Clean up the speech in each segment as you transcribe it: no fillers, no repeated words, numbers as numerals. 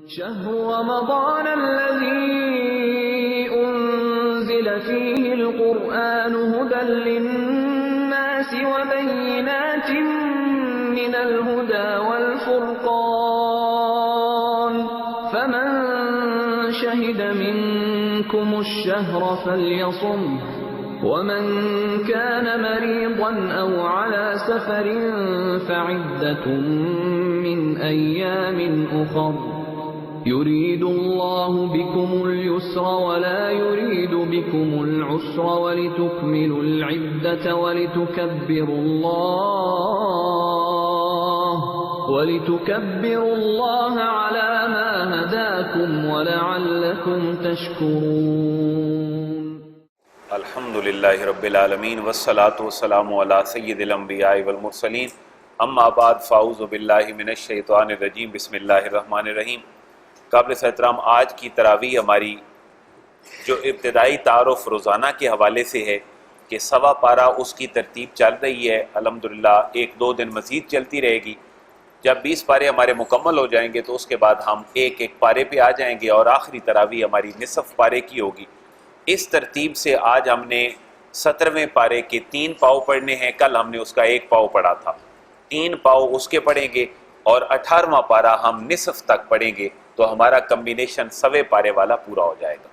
شهر رمضان الذي أنزل فيه القرآن هدى للناس وبينات من الهدى والفرقان فمن شهد منكم الشهر فليصمه ومن كان مريضا أو على سفر فعدة من أيام أخر يريد الله بكم اليسر ولا يريد بكم العسر ولتكملوا العدة ولتكبروا الله على ما هداكم ولعلكم تشكرون. الحمد للہ رب العالمین والصلاة والسلام علی سید الانبیاء والمرسلین اما بعد فاعوذ باللہ من الشیطان الرجیم بسم اللہ الرحمن الرحیم. قابل احترام آج کی تراویح ہماری جو ابتدائی تعارف روزانہ کے حوالے سے ہے کہ سوا پارہ اس کی ترتیب چل رہی ہے. الحمدللہ ایک دو دن مزید چلتی رہے گی. جب 20 پارے ہمارے مکمل ہو جائیں گے تو اس کے بعد ہم ایک ایک پارے پہ آ جائیں گے اور آخری تراویح ہماری نصف پارے کی ہوگی. اس ترتیب سے آج ہم نے 17ویں پارے کے 3 پاؤ پڑھنے ہیں. کل ہم نے اس کا 1 پاؤ پڑھا تھا. 3 پاؤ اس کے پڑھیں گے اور 18واں پارہ ہم نصف تک پڑھیں گے تو ہمارا کمبینیشن 100ویں پارے والا پورا ہو جائے گا.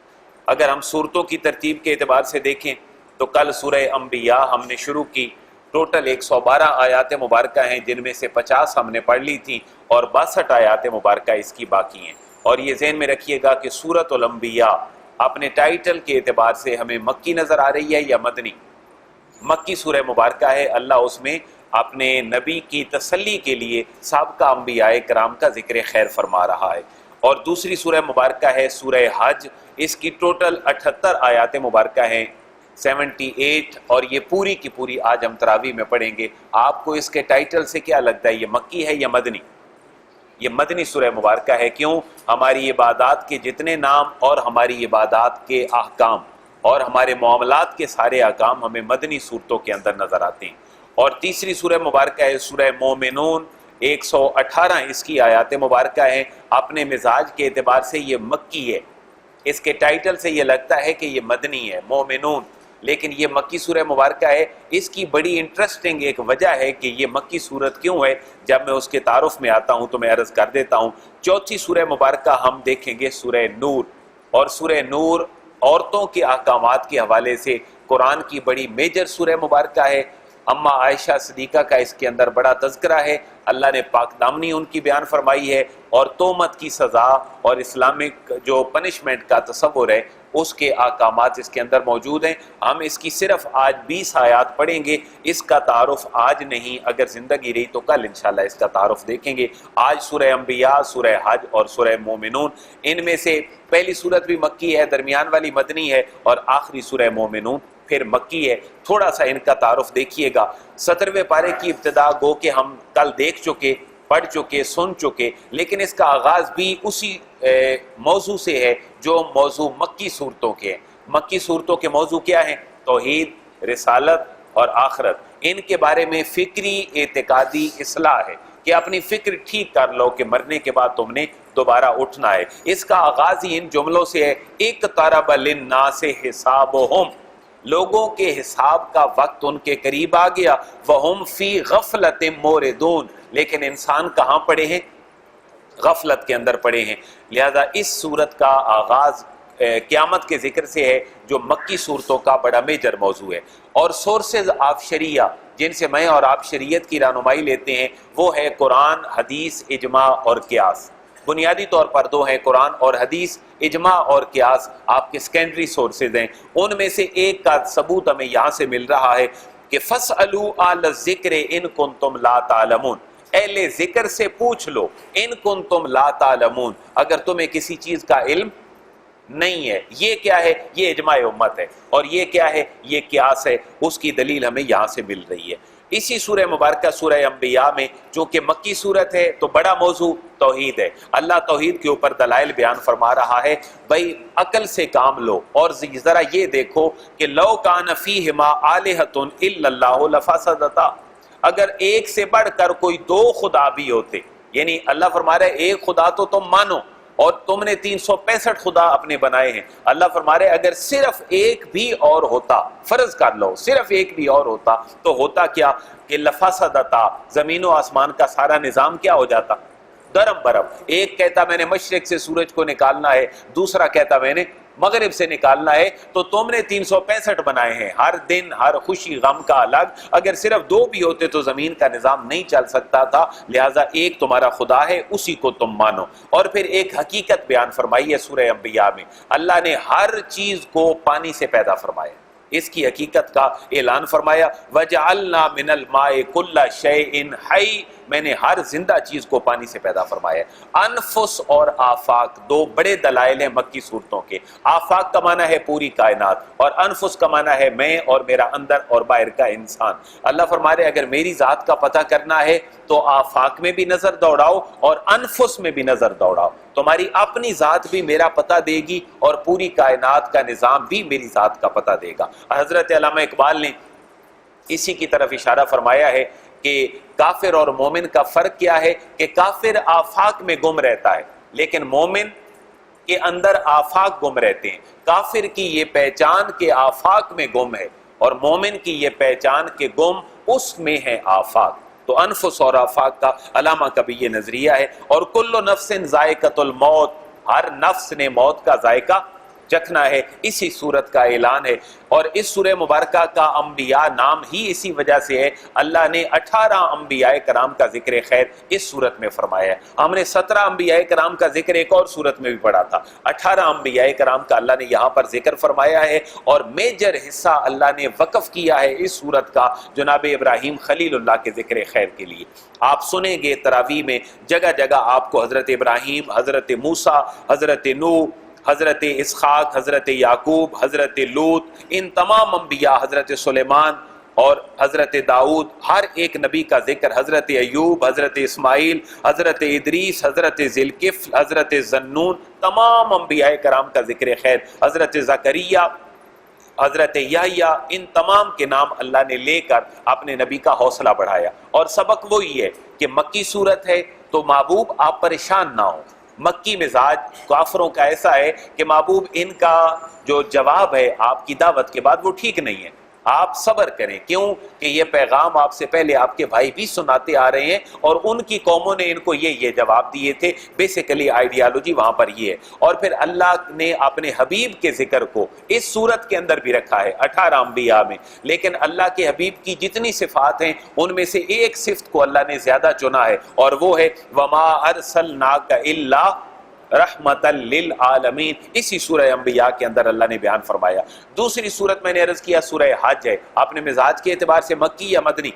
اگر ہم صورتوں کی ترتیب کے اعتبار سے دیکھیں تو کل سورہ انبیاء ہم نے شروع کی. ٹوٹل 112 آیات مبارکہ ہیں جن میں سے 50 ہم نے پڑھ لی تھی اور 62 آیات مبارکہ اس کی باقی ہیں. اور یہ ذہن میں رکھیے گا کہ سورۃ الانبیاء اپنے ٹائٹل کے اعتبار سے ہمیں مکی نظر آ رہی ہے یا مدنی. مکی سورہ مبارکہ ہے. اللہ اس میں اپنے نبی کی تسلی کے لیے سابقہ انبیاء کرام کا ذکر خیر فرما رہا ہے. اور دوسری سورہ مبارکہ ہے سورہ حج. اس کی ٹوٹل 78 آیات مبارکہ ہیں 78 اور یہ پوری کی پوری آج ہم تراویح میں پڑھیں گے. آپ کو اس کے ٹائٹل سے کیا لگتا ہے یہ مکی ہے یا مدنی؟ یہ مدنی سورہ مبارکہ ہے. کیوں؟ ہماری عبادات کے جتنے نام اور ہماری عبادات کے احکام اور ہمارے معاملات کے سارے احکام ہمیں مدنی صورتوں کے اندر نظر آتے ہیں. اور تیسری سورہ مبارکہ ہے سورہ مومنون. 118 اس کی آیات مبارکہ ہیں. اپنے مزاج کے اعتبار سے یہ مکی ہے. اس کے ٹائٹل سے یہ لگتا ہے کہ یہ مدنی ہے مومنون، لیکن یہ مکی سورہ مبارکہ ہے. اس کی بڑی انٹرسٹنگ ایک وجہ ہے کہ یہ مکی سورت کیوں ہے. جب میں اس کے تعارف میں آتا ہوں تو میں عرض کر دیتا ہوں. چوتھی سورہ مبارکہ ہم دیکھیں گے سورہ نور. اور سورہ نور عورتوں کے احکامات کے حوالے سے قرآن کی بڑی میجر سورہ مبارکہ ہے. اما عائشہ صدیقہ کا اس کے اندر بڑا تذکرہ ہے. اللہ نے پاک دامنی ان کی بیان فرمائی ہے اور تہمت کی سزا اور اسلامک جو پنشمنٹ کا تصور ہے اس کے احکامات اس کے اندر موجود ہیں. ہم اس کی صرف آج 20 آیات پڑھیں گے. اس کا تعارف آج نہیں، اگر زندگی رہی تو کل انشاءاللہ اس کا تعارف دیکھیں گے. آج سورہ انبیاء، سورہ حج اور سورہ مومنون. ان میں سے پہلی سورت بھی مکی ہے، درمیان والی مدنی ہے اور آخری سورہ مومنون پھر مکی ہے. تھوڑا سا ان کا تعارف دیکھیے گا. 17ویں پارے کی ابتدا گو کہ ہم کل دیکھ چکے، پڑھ چکے، سن چکے، لیکن اس کا آغاز بھی اسی موضوع سے ہے جو موضوع مکی صورتوں کے ہیں. مکی صورتوں کے موضوع کیا ہیں؟ توحید، رسالت اور آخرت. ان کے بارے میں فکری اعتقادی اصلاح ہے کہ اپنی فکر ٹھیک کر لو کہ مرنے کے بعد تم نے دوبارہ اٹھنا ہے. اس کا آغاز ہی ان جملوں سے ہے اقترب للناس حسابہم. لوگوں کے حساب کا وقت ان کے قریب آ گیا. وَهُمْ فِي غَفْلَةٍ مُورِدُونَ. لیکن انسان کہاں پڑے ہیں؟ غفلت کے اندر پڑے ہیں. لہذا اس صورت کا آغاز قیامت کے ذکر سے ہے جو مکی صورتوں کا بڑا میجر موضوع ہے. اور سورسز آف شریعہ جن سے میں اور آپ شریعت کی رہنمائی لیتے ہیں وہ ہے قرآن، حدیث، اجماع اور قیاس. بنیادی طور پر دو ہیں، قرآن اور حدیث. اجماع اور قیاس آپ کے سیکنڈری سورسز ہیں. ان میں سے ایک کا ثبوت ہمیں یہاں سے مل رہا ہے کہ فَاسْأَلُوا أَهْلَ الذِّكْرِ إِن كُنتُمْ لَا تَعْلَمُونَ. اہل ذکر سے پوچھ لو ان کنتم لا تعلمون، اگر تمہیں کسی چیز کا علم نہیں ہے. یہ کیا ہے؟ یہ اجماع امت ہے. اور یہ کیا ہے؟ یہ قیاس ہے. اس کی دلیل ہمیں یہاں سے مل رہی ہے. اسی سورہ مبارکہ سورہ انبیاء میں چونکہ مکی صورت ہے تو بڑا موضوع توحید ہے. اللہ توحید کے اوپر دلائل بیان فرما رہا ہے. بھائی عقل سے کام لو اور ذرا یہ دیکھو کہ لو کان فیہما آلہۃ الا اللہ لفسدتا. اگر ایک سے بڑھ کر کوئی 2 خدا بھی ہوتے، یعنی اللہ فرما رہا ہے ایک خدا تو تم مانو اور تم نے 365 خدا اپنے بنائے ہیں. اللہ فرما رہے اگر صرف ایک بھی اور ہوتا، فرض کر لو صرف ایک بھی اور ہوتا تو ہوتا کیا کہ لفسدتا، زمین و آسمان کا سارا نظام کیا ہو جاتا؟ گرم برم. ایک کہتا میں نے مشرق سے سورج کو نکالنا ہے، دوسرا کہتا میں نے مغرب سے نکالنا ہے. تو تم نے 365 بنائے ہیں، ہر دن ہر خوشی غم کا الگ. اگر صرف دو بھی ہوتے تو زمین کا نظام نہیں چل سکتا تھا. لہٰذا ایک تمہارا خدا ہے، اسی کو تم مانو. اور پھر ایک حقیقت بیان فرمائی ہے سورہ انبیاء میں، اللہ نے ہر چیز کو پانی سے پیدا فرمایا. اس کی حقیقت کا اعلان فرمایا وَجَعَلْنَا مِنَ الْمَاءِ كُلَّ شَيْءٍ حَيٍّ، میں نے ہر زندہ چیز کو پانی سے پیدا فرمایا. انفس اور آفاق دو بڑے دلائل ہیں مکی صورتوں کے. آفاق کا معنی ہے پوری کائنات، اور انفس کا معنی ہے میں اور میرا اندر اور باہر کا انسان. اللہ فرما رہے اگر میری ذات کا پتہ کرنا ہے تو آفاق میں بھی نظر دوڑاؤ اور انفس میں بھی نظر دوڑاؤ. تمہاری اپنی ذات بھی میرا پتہ دے گی اور پوری کائنات کا نظام بھی میری ذات کا پتہ دے گا. حضرت علامہ اقبال نے اسی کی طرف اشارہ فرمایا ہے کہ کافر اور مومن کا فرق کیا ہے کہ کافر آفاق میں گم رہتا ہے لیکن مومن کے اندر آفاق گم رہتے ہیں. کافر کی یہ پہچان کہ آفاق میں گم ہے اور مومن کی یہ پہچان کہ گم اس میں ہے آفاق. تو انفس اور آفاق کا علامہ کا بھی یہ نظریہ ہے. اور کل نفس ذائقۃ الموت، ہر نفس نے موت کا ذائقہ چکھنا ہے، اسی صورت کا اعلان ہے. اور اس سورہ مبارکہ کا انبیاء نام ہی اسی وجہ سے ہے. اللہ نے 18 انبیاء کرام کا ذکر خیر اس صورت میں فرمایا ہے. ہم نے 17 انبیاء کرام کا ذکر ایک اور صورت میں بھی پڑھا تھا. 18 انبیاء کرام کا اللہ نے یہاں پر ذکر فرمایا ہے اور میجر حصہ اللہ نے وقف کیا ہے اس صورت کا جناب ابراہیم خلیل اللہ کے ذکر خیر کے لیے. آپ سنیں گے تراویح میں جگہ جگہ آپ کو حضرت ابراہیم، حضرت موسیٰ، حضرت نوح، حضرت اسحاق، حضرت یعقوب، حضرت لوط، ان تمام انبیاء، حضرت سلیمان اور حضرت داؤد، ہر ایک نبی کا ذکر، حضرت ایوب، حضرت اسماعیل، حضرت ادریس، حضرت ذوالکفل، حضرت ذنون، تمام انبیاء کرام کا ذکر خیر، حضرت زکریا، حضرت یحییٰ، ان تمام کے نام اللہ نے لے کر اپنے نبی کا حوصلہ بڑھایا. اور سبق وہی ہے کہ مکی صورت ہے تو محبوب آپ پریشان نہ ہوں. مکی مزاج کافروں کا ایسا ہے کہ محبوب ان کا جو جواب ہے آپ کی دعوت کے بعد وہ ٹھیک نہیں ہے. آپ صبر کریں، کیوں کہ یہ پیغام آپ سے پہلے آپ کے بھائی بھی سناتے آ رہے ہیں اور ان کی قوموں نے ان کو یہ جواب دیے تھے. بیسیکلی آئیڈیالوجی وہاں پر یہ ہے. اور پھر اللہ نے اپنے حبیب کے ذکر کو اس صورت کے اندر بھی رکھا ہے 18 انبیاء میں. لیکن اللہ کے حبیب کی جتنی صفات ہیں ان میں سے ایک صفت کو اللہ نے زیادہ چنا ہے اور وہ ہے وما ارسلناک الا رحمت للعالمین. اسی سورہ انبیاء کے اندر اللہ نے بیان فرمایا. دوسری سورت میں نے عرض کیا سورہ حج ہے. آپ نے مزاج کے اعتبار سے مکی یا مدنی؟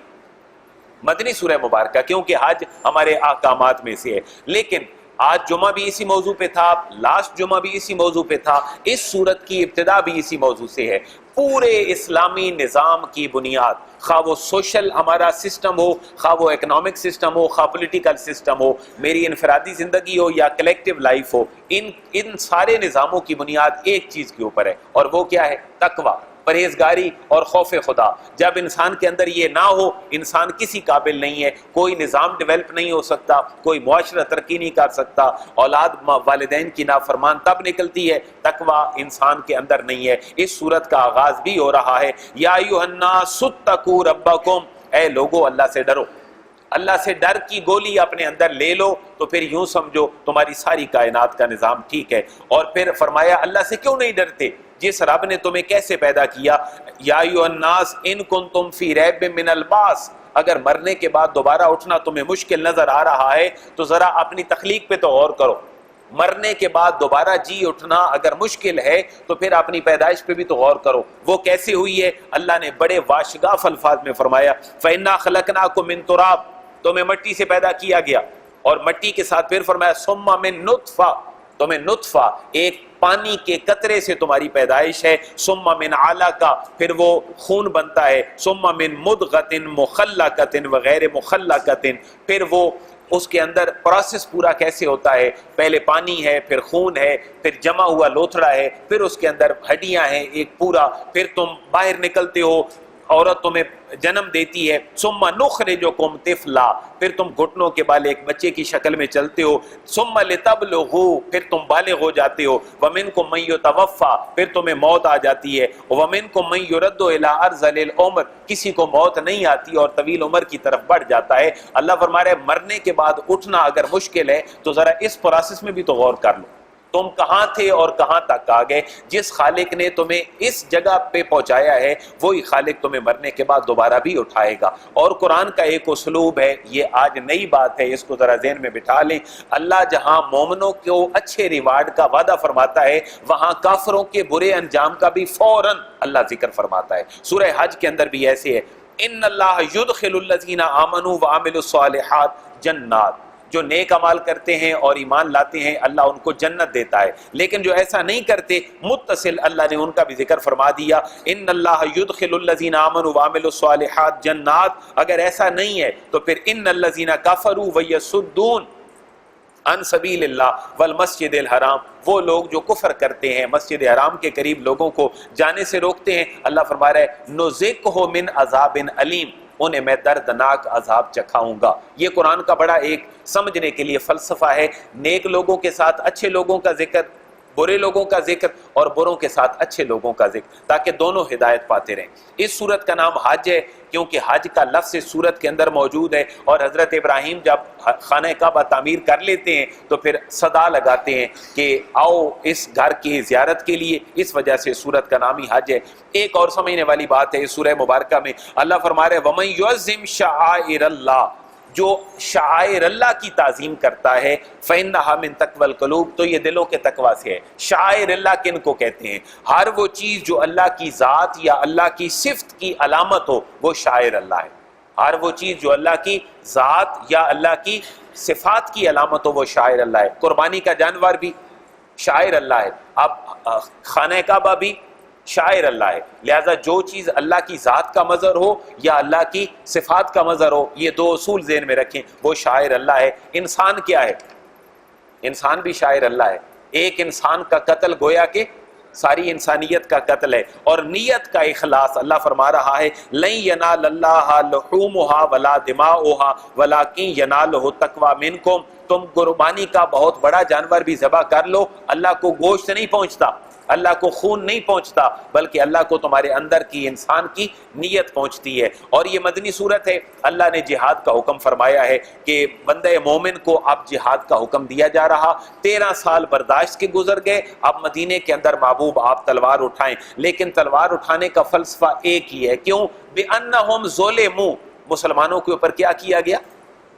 مدنی سورہ مبارکہ، کیونکہ حج ہمارے احکامات میں سے ہے. لیکن آج جمعہ بھی اسی موضوع پہ تھا، لاسٹ جمعہ بھی اسی موضوع پہ تھا، اس سورت کی ابتدا بھی اسی موضوع سے ہے. پورے اسلامی نظام کی بنیاد، خواہ وہ سوشل ہمارا سسٹم ہو، خواہ وہ اکنامک سسٹم ہو، خواہ پولیٹیکل سسٹم ہو، میری انفرادی زندگی ہو یا کلیکٹیو لائف ہو، ان سارے نظاموں کی بنیاد ایک چیز کے اوپر ہے اور وہ کیا ہے؟ تقویٰ، پرہیزگاری اور خوف خدا. جب انسان کے اندر یہ نہ ہو انسان کسی قابل نہیں ہے. کوئی نظام ڈیولپ نہیں ہو سکتا، کوئی معاشرہ ترقی نہیں کر سکتا. اولاد والدین کی نافرمان تب نکلتی ہے تقویٰ انسان کے اندر نہیں ہے. اس صورت کا آغاز بھی ہو رہا ہے یا ایھا الناس اتقوا ربکم، اے لوگو اللہ سے ڈرو. اللہ سے ڈر کی گولی اپنے اندر لے لو تو پھر یوں سمجھو تمہاری ساری کائنات کا نظام ٹھیک ہے. اور پھر فرمایا اللہ سے کیوں نہیں ڈرتے؟ جس رب نے تمہیں کیسے پیدا کیا. یا ایھا الناس ان کنتم فی ریب من البعث، اگر مرنے کے بعد دوبارہ اٹھنا تمہیں مشکل نظر آ رہا ہے تو ذرا اپنی تخلیق پہ تو غور کرو. مرنے کے بعد دوبارہ جی اٹھنا اگر مشکل ہے تو پھر اپنی پیدائش پہ بھی تو غور کرو. وہ کیسے ہوئی ہے؟ اللہ نے بڑے واشگاف الفاظ میں فرمایا فَإِنَّا خَلَقْنَاكُم مِّن تُرَابٍ، تمہیں مٹی سے پیدا کیا گیا. اور مٹی کے ساتھ پھر فرمایا ثُمَّ مِن نُطْفَةٍ، تمہیں نطفہ ایک پانی کے قطرے سے تمہاری پیدائش ہے. ثُمَّ مِنْ عَلَقَةٍ، پھر وہ خون بنتا ہے. ثُمَّ مِنْ مُضْغَةٍ مُخَلَّقَةٍ وغیر مخلقةٍ، پھر وہ اس کے اندر پروسیس پورا کیسے ہوتا ہے. پہلے پانی ہے، پھر خون ہے، پھر جمع ہوا لوتھڑا ہے، پھر اس کے اندر ہڈیاں ہیں ایک پورا، پھر تم باہر نکلتے ہو عورت تمہیں جنم دیتی ہے، ثم نخرجکم طفلا، پھر تم گھٹنوں کے بال ایک بچے کی شکل میں چلتے ہو، ثم لتبلغوا، پھر تم بالغ ہو جاتے ہو، ومنکم من یتوفی، پھر تمہیں موت آ جاتی ہے، ومنکم من یرد الی ارذل العمر، کسی کو موت نہیں آتی اور طویل عمر کی طرف بڑھ جاتا ہے۔ اللہ فرما رہا ہے مرنے کے بعد اٹھنا اگر مشکل ہے تو ذرا اس پروسیس میں بھی تو غور کر لو، تم کہاں تھے اور کہاں تک آ گئے۔ جس خالق نے تمہیں اس جگہ پہ پہنچایا ہے وہی خالق تمہیں مرنے کے بعد دوبارہ بھی اٹھائے گا۔ اور قرآن کا ایک اسلوب ہے، یہ آج نئی بات ہے، اس کو ذرا ذہن میں بٹھا لیں، اللہ جہاں مومنوں کو اچھے ریوارڈ کا وعدہ فرماتا ہے وہاں کافروں کے برے انجام کا بھی فوراً اللہ ذکر فرماتا ہے۔ سورہ حج کے اندر بھی ایسے ہے، ان اللہ یدخل الذین آمنوا وعملوا الصالحات جنات، جو نیک اعمال کرتے ہیں اور ایمان لاتے ہیں اللہ ان کو جنت دیتا ہے، لیکن جو ایسا نہیں کرتے متصل اللہ نے ان کا بھی ذکر فرما دیا، ان اللہ یدخل الذین آمنوا وعملوا الصالحات جنات۔ اگر ایسا نہیں ہے تو پھر ان الذین کفروا ویصدون عن سبیل اللہ والمسجد الحرام، وہ لوگ جو کفر کرتے ہیں مسجد حرام کے قریب لوگوں کو جانے سے روکتے ہیں، اللہ فرما رہا ہے نذقہ من عذاب علیم، انہیں میں دردناک عذاب چکھاؤں گا۔ یہ قرآن کا بڑا ایک سمجھنے کے لیے فلسفہ ہے، نیک لوگوں کے ساتھ اچھے لوگوں کا ذکر، برے لوگوں کا ذکر اور بروں کے ساتھ اچھے لوگوں کا ذکر، تاکہ دونوں ہدایت پاتے رہیں۔ اس سورت کا نام حج ہے کیونکہ حج کا لفظ اس سورت کے اندر موجود ہے، اور حضرت ابراہیم جب خانہ کعبہ تعمیر کر لیتے ہیں تو پھر صدا لگاتے ہیں کہ آؤ اس گھر کی زیارت کے لیے، اس وجہ سے سورت کا نام ہی حج ہے۔ ایک اور سمجھنے والی بات ہے اس سورہ مبارکہ میں اللہ فرما رہے وَمَن يُعَظِّمْ شَعَائِرَ اللَّهِ، جو شعائر اللہ کی تعظیم کرتا ہے فَإِنَّهَا مِن تَقْوَى الْقُلُوبِ، تو یہ دلوں کے تقویٰ سے ہے۔ شعائر اللہ کن کو کہتے ہیں؟ ہر وہ چیز جو اللہ کی ذات یا اللہ کی صفت کی علامت ہو وہ شعائر اللہ ہے۔ ہر وہ چیز جو اللہ کی ذات یا اللہ کی صفات کی علامت ہو وہ شعائر اللہ ہے۔ قربانی کا جانور بھی شعائر اللہ ہے، اب خانہ کعبہ بھی شاعر اللہ ہے۔ لہذا جو چیز اللہ کی ذات کا مظہر ہو یا اللہ کی صفات کا مظہر ہو، یہ دو اصول ذہن میں رکھیں، وہ شاعر اللہ ہے۔ انسان کیا ہے؟ انسان بھی شاعر اللہ ہے۔ ایک انسان کا قتل گویا کہ ساری انسانیت کا قتل ہے، اور نیت کا اخلاص اللہ فرما رہا ہے لن ینال اللہ لحومھا ولا دماؤھا ولکن ینالہ التقوی منکم، تم قربانی کا بہت بڑا جانور بھی ذبح کر لو، اللہ کو گوشت نہیں پہنچتا، اللہ کو خون نہیں پہنچتا، بلکہ اللہ کو تمہارے اندر کی انسان کی نیت پہنچتی ہے۔ اور یہ مدنی صورت ہے، اللہ نے جہاد کا حکم فرمایا ہے کہ بندہ مومن کو اب جہاد کا حکم دیا جا رہا۔ 13 سال برداشت کے گزر گئے، اب مدینے کے اندر محبوب آپ تلوار اٹھائیں، لیکن تلوار اٹھانے کا فلسفہ ایک ہی ہے، کیوں؟ بِأَنَّهُمْ ظُلِمُوا، مسلمانوں کے اوپر کیا کیا گیا؟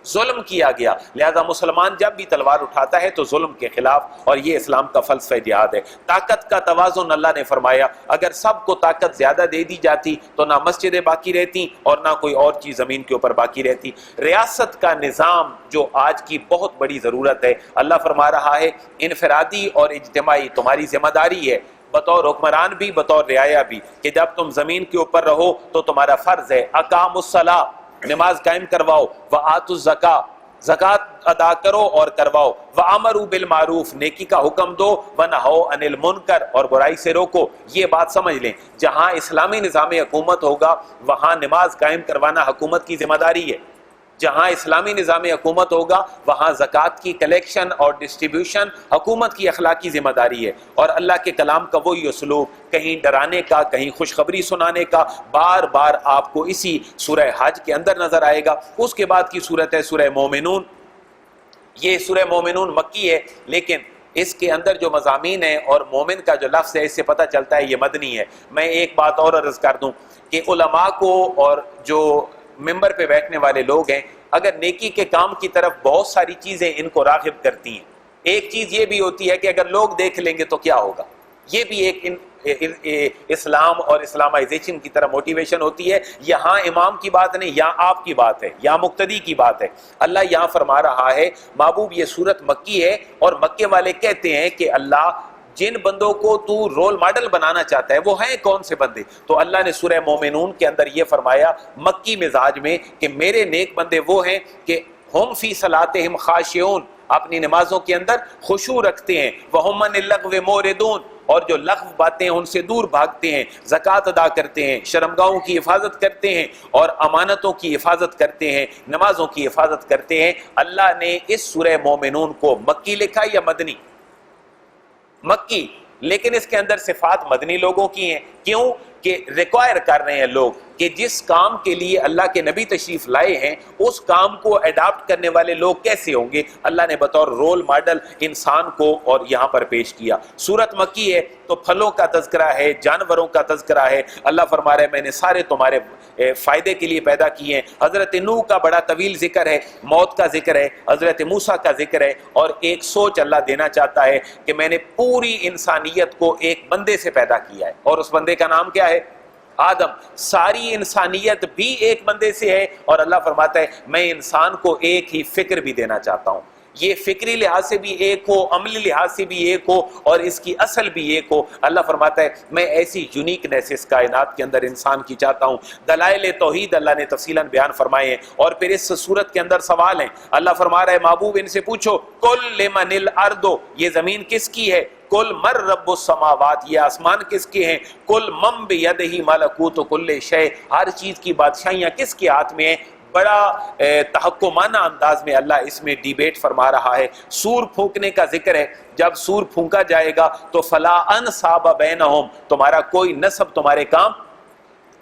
ظلم کیا گیا۔ لہذا مسلمان جب بھی تلوار اٹھاتا ہے تو ظلم کے خلاف، اور یہ اسلام کا فلسفہ جہاد ہے۔ طاقت کا توازن اللہ نے فرمایا، اگر سب کو طاقت زیادہ دے دی جاتی تو نہ مسجدیں باقی رہتی اور نہ کوئی اور چیز زمین کے اوپر باقی رہتی۔ ریاست کا نظام جو آج کی بہت بڑی ضرورت ہے، اللہ فرما رہا ہے انفرادی اور اجتماعی تمہاری ذمہ داری ہے، بطور حکمران بھی بطور رعایا بھی، کہ جب تم زمین کے اوپر رہو تو تمہارا فرض ہے اقاموا الصلاۃ، نماز قائم کرواؤ، وآتوا الزکاۃ، زکوٰۃ ادا کرو اور کرواؤ، وامروا بالمعروف، نیکی کا حکم دو، ونہوا عن المنکر، اور برائی سے روکو۔ یہ بات سمجھ لیں، جہاں اسلامی نظام حکومت ہوگا وہاں نماز قائم کروانا حکومت کی ذمہ داری ہے، جہاں اسلامی نظام حکومت ہوگا وہاں زکوٰۃ کی کلیکشن اور ڈسٹریبیوشن حکومت کی اخلاقی ذمہ داری ہے۔ اور اللہ کے کلام کا وہی اسلوب، کہیں ڈرانے کا کہیں خوشخبری سنانے کا، بار بار آپ کو اسی سورہ حج کے اندر نظر آئے گا۔ اس کے بعد کی سورت ہے سورہ مومنون۔ یہ سورہ مومنون مکی ہے، لیکن اس کے اندر جو مضامین ہیں اور مومن کا جو لفظ ہے اس سے پتہ چلتا ہے یہ مدنی ہے۔ میں ایک بات اور عرض کر دوں کہ علماء کو اور جو ممبر پہ بیٹھنے والے لوگ ہیں، اگر نیکی کے کام کی طرف بہت ساری چیزیں ان کو راغب کرتی ہیں، ایک چیز یہ بھی ہوتی ہے کہ اگر لوگ دیکھ لیں گے تو کیا ہوگا، یہ بھی ایک اسلام اور اسلامائزیشن کی طرف موٹیویشن ہوتی ہے۔ یہاں امام کی بات نہیں، یہاں آپ کی بات ہے، یہاں مقتدی کی بات ہے۔ اللہ یہاں فرما رہا ہے محبوب یہ سورت مکی ہے، اور مکے والے کہتے ہیں کہ اللہ جن بندوں کو تو رول ماڈل بنانا چاہتا ہے وہ ہیں کون سے بندے؟ تو اللہ نے سورہ مومنون کے اندر یہ فرمایا مکی مزاج میں کہ میرے نیک بندے وہ ہیں کہ ہم فی صلاتہم خاشعون، اپنی نمازوں کے اندر خشوع رکھتے ہیں، وہم عن اللغو معرضون، اور جو لغو باتیں ان سے دور بھاگتے ہیں، زکوٰۃ ادا کرتے ہیں، شرمگاہوں کی حفاظت کرتے ہیں اور امانتوں کی حفاظت کرتے ہیں، نمازوں کی حفاظت کرتے ہیں۔ اللہ نے اس سورہ مومنون کو مکی لکھا یا مدنی؟ مکی، لیکن اس کے اندر صفات مدنی لوگوں کی ہیں۔ کیوں کہ ریکوائر کر رہے ہیں لوگ کہ جس کام کے لیے اللہ کے نبی تشریف لائے ہیں اس کام کو اڈاپٹ کرنے والے لوگ کیسے ہوں گے، اللہ نے بطور رول ماڈل انسان کو اور یہاں پر پیش کیا۔ سورت مکی ہے تو پھلوں کا تذکرہ ہے، جانوروں کا تذکرہ ہے۔ اللہ فرما رہا ہے میں نے سارے تمہارے فائدے کے لیے پیدا کیے ہیں۔ حضرت نوح کا بڑا طویل ذکر ہے، موت کا ذکر ہے، حضرت موسیٰ کا ذکر ہے، اور ایک سوچ اللہ دینا چاہتا ہے کہ میں نے پوری انسانیت کو ایک بندے سے پیدا کیا ہے، اور اس بندے کا نام کیا ہے؟ آدم۔ ساری انسانیت بھی ایک بندے سے ہے، اور اللہ فرماتا ہے میں انسان کو ایک ہی فکر بھی دینا چاہتا ہوں، یہ فکری لحاظ سے بھی ایک ہو، عملی لحاظ سے بھی ایک ہو، اور اس کی اصل بھی ایک ہو۔ اللہ فرماتا ہے میں ایسی یونیکنیس اس کائنات کے اندر انسان کی چاہتا ہوں۔ دلائل توحید اللہ نے تفصیلاً بیان فرمائے ہیں، اور پھر اس صورت کے اندر سوال ہیں۔ اللہ فرما رہا ہے محبوب ان سے پوچھو کل لمن الارض، یہ زمین کس کی ہے؟ کل مر رب السماوات، یہ آسمان کس کے ہیں؟ کل من بیدہ ملکوت کل شیء، ہر چیز کی بادشاہیاں کس کے ہاتھ میں ہیں؟ بڑا تحکمانہ انداز میں اللہ اس میں ڈیبیٹ فرما رہا ہے۔ سور پھونکنے کا ذکر ہے، جب سور پھونکا جائے گا تو فلا انصاب بینہم، تمہارا کوئی نسب تمہارے کام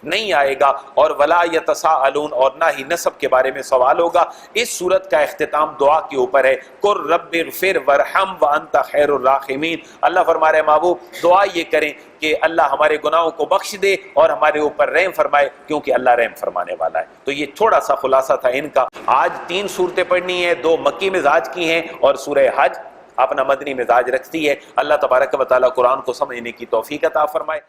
نہیں آئے گا، اور ولا یتساءلون، اور نہ ہی نسب کے بارے میں سوال ہوگا۔ اس صورت کا اختتام دعا کے اوپر ہے، قل رب اغفر وارحم وانت خیر الراحمین۔ اللہ فرما رہے محبوب دعا یہ کریں کہ اللہ ہمارے گناہوں کو بخش دے اور ہمارے اوپر رحم فرمائے، کیونکہ اللہ رحم فرمانے والا ہے۔ تو یہ تھوڑا سا خلاصہ تھا ان کا۔ آج 3 صورتیں پڑھنی ہیں، 2 مکی مزاج کی ہیں اور سورہ حج اپنا مدنی مزاج رکھتی ہے۔ اللہ تبارک و تعالیٰ قرآن کو سمجھنے کی توفیق عطا فرمائے۔